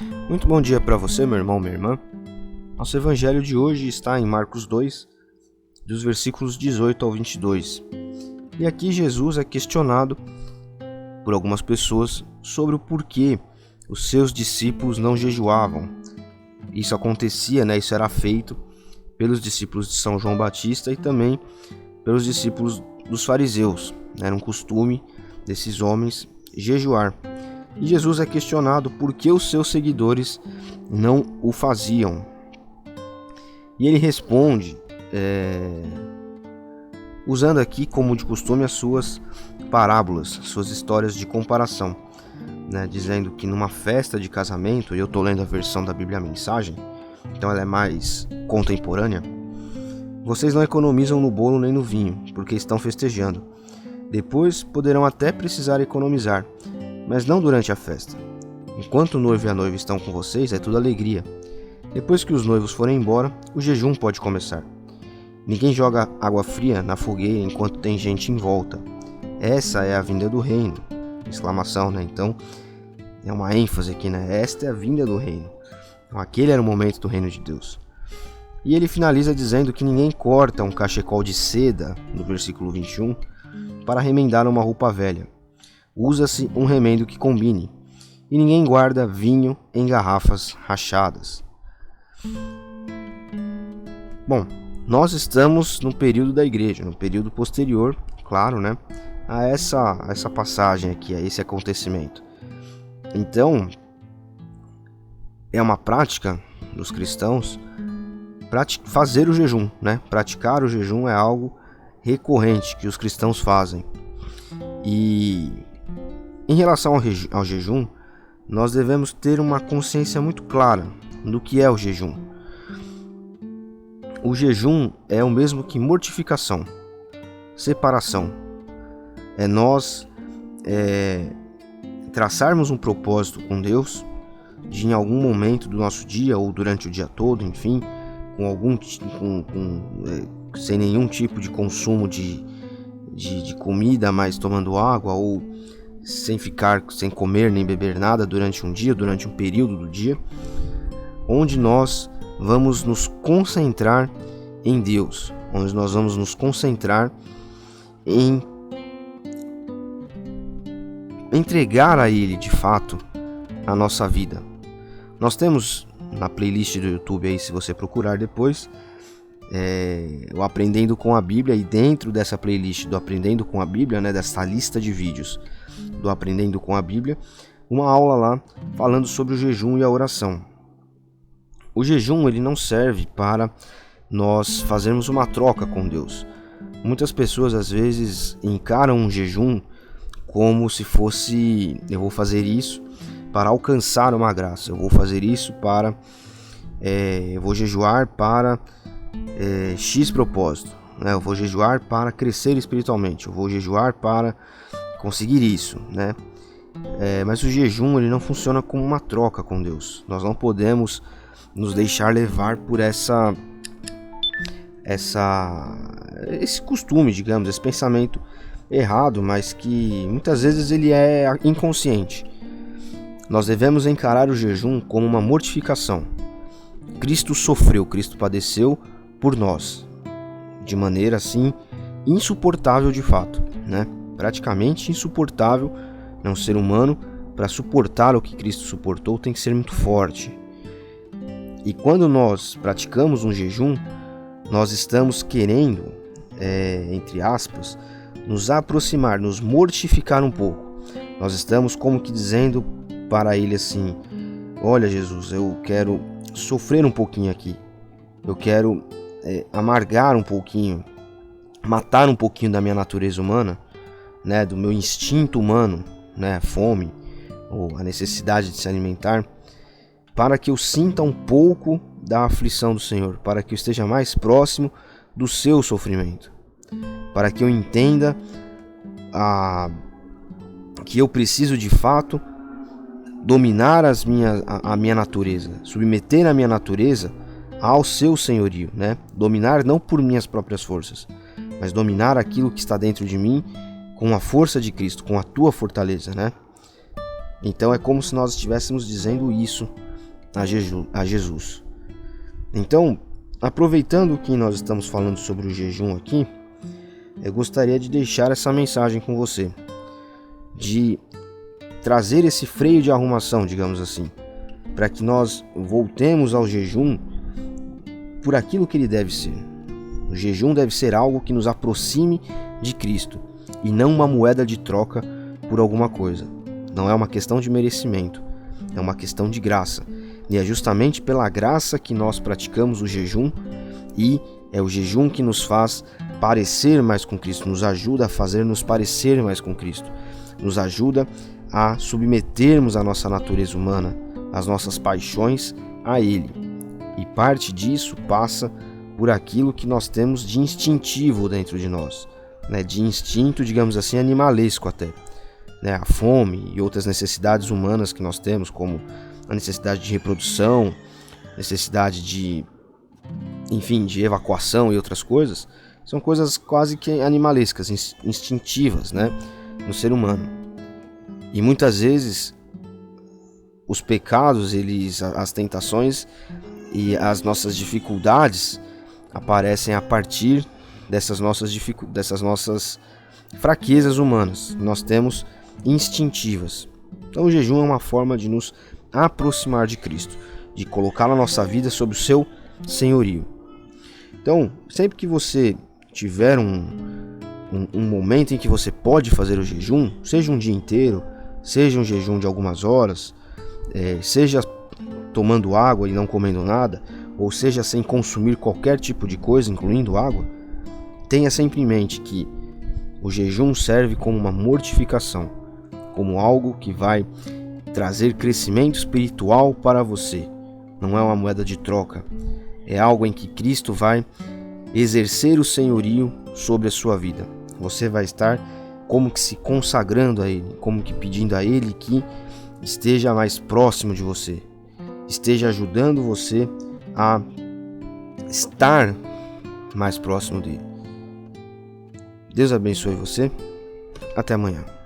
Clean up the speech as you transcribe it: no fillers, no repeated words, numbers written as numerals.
Muito bom dia para você, meu irmão, minha irmã. Nosso evangelho de hoje está em Marcos 2, dos versículos 18 ao 22. E aqui Jesus é questionado por algumas pessoas sobre o porquê os seus discípulos não jejuavam. Isso acontecia, isso era feito pelos discípulos de São João Batista e também pelos discípulos dos fariseus. Era um costume desses homens jejuar. E Jesus é questionado por que os seus seguidores não o faziam. E ele responde, usando aqui, como de costume, as suas parábolas, suas histórias de comparação, dizendo que numa festa de casamento, e eu estou lendo a versão da Bíblia Mensagem, então ela é mais contemporânea, vocês não economizam no bolo nem no vinho, porque estão festejando. Depois poderão até precisar economizar, mas não durante a festa. Enquanto o noivo e a noiva estão com vocês, é tudo alegria. Depois que os noivos forem embora, o jejum pode começar. Ninguém joga água fria na fogueira enquanto tem gente em volta. Essa é a vinda do reino. Exclamação, Então, é uma ênfase aqui, Esta é a vinda do reino. Então, aquele era o momento do reino de Deus. E ele finaliza dizendo que ninguém corta um cachecol de seda, no versículo 21, para remendar uma roupa velha. Usa-se um remendo que combine, e ninguém guarda vinho em garrafas rachadas. Bom, nós estamos no período da igreja, no período posterior, claro, a essa passagem aqui, a esse acontecimento. Então, é uma prática dos cristãos fazer o jejum, Praticar o jejum é algo recorrente que os cristãos fazem. E em relação ao jejum, nós devemos ter uma consciência muito clara do que é o jejum. O jejum é o mesmo que mortificação, separação. É nós traçarmos um propósito com Deus, de em algum momento do nosso dia ou durante o dia todo, enfim, sem nenhum tipo de consumo de comida, mas tomando água ou sem comer nem beber nada durante um dia, durante um período do dia, onde nós vamos nos concentrar em Deus, onde nós vamos nos concentrar em entregar a Ele, de fato, a nossa vida. Nós temos na playlist do YouTube, aí, se você procurar depois, o Aprendendo com a Bíblia, e dentro dessa playlist do Aprendendo com a Bíblia, dessa lista de vídeos do Aprendendo com a Bíblia, uma aula lá falando sobre o jejum e a oração. O jejum, ele não serve para nós fazermos uma troca com Deus. Muitas pessoas às vezes encaram um jejum como se fosse: eu vou fazer isso para alcançar uma graça, eu vou fazer isso para eu vou jejuar para X propósito, eu vou jejuar para crescer espiritualmente, eu vou jejuar para conseguir isso, mas o jejum, ele não funciona como uma troca com Deus. Nós não podemos nos deixar levar por esse costume, digamos, esse pensamento errado, mas que muitas vezes ele é inconsciente. Nós devemos encarar o jejum como uma mortificação. Cristo sofreu, Cristo padeceu por nós, de maneira assim insuportável de fato, praticamente insuportável. Um ser humano, para suportar o que Cristo suportou, tem que ser muito forte. E quando nós praticamos um jejum, nós estamos querendo, entre aspas, nos aproximar, nos mortificar um pouco. Nós estamos como que dizendo para Ele assim: olha, Jesus, eu quero sofrer um pouquinho aqui, eu quero amargar um pouquinho, matar um pouquinho da minha natureza humana, do meu instinto humano, a fome ou a necessidade de se alimentar, para que eu sinta um pouco da aflição do Senhor, para que eu esteja mais próximo do seu sofrimento, para que eu entenda que eu preciso de fato dominar a minha natureza, submeter a minha natureza ao seu senhorio, Dominar não por minhas próprias forças, mas dominar aquilo que está dentro de mim com a força de Cristo, com a tua fortaleza, Então é como se nós estivéssemos dizendo isso a Jesus. Então, aproveitando que nós estamos falando sobre o jejum aqui, eu gostaria de deixar essa mensagem com você, de trazer esse freio de arrumação, digamos assim, para que nós voltemos ao jejum por aquilo que ele deve ser. O jejum deve ser algo que nos aproxime de Cristo e não uma moeda de troca por alguma coisa. Não é uma questão de merecimento, é uma questão de graça. E é justamente pela graça que nós praticamos o jejum, e é o jejum que nos faz parecer mais com Cristo, nos ajuda a fazer-nos parecer mais com Cristo, nos ajuda a submetermos a nossa natureza humana, as nossas paixões a Ele. E parte disso passa por aquilo que nós temos de instintivo dentro de nós, né? De instinto, digamos assim, animalesco até, né? A fome e outras necessidades humanas que nós temos, como a necessidade de reprodução, necessidade de evacuação e outras coisas, são coisas quase que animalescas, instintivas, né, no ser humano. E muitas vezes os pecados, as tentações e as nossas dificuldades aparecem a partir dessas nossas fraquezas humanas que nós temos instintivas. Então o jejum é uma forma de nos aproximar de Cristo, de colocar a nossa vida sob o seu senhorio. Então, sempre que você tiver um momento em que você pode fazer o jejum, seja um dia inteiro, seja um jejum de algumas horas, seja tomando água e não comendo nada, ou seja sem consumir qualquer tipo de coisa, incluindo água, tenha sempre em mente que o jejum serve como uma mortificação, como algo que vai trazer crescimento espiritual para você. Não é uma moeda de troca, é algo em que Cristo vai exercer o senhorio sobre a sua vida. Você vai estar como que se consagrando a Ele, como que pedindo a Ele que esteja mais próximo de você, esteja ajudando você a estar mais próximo dele. Deus abençoe você. Até amanhã.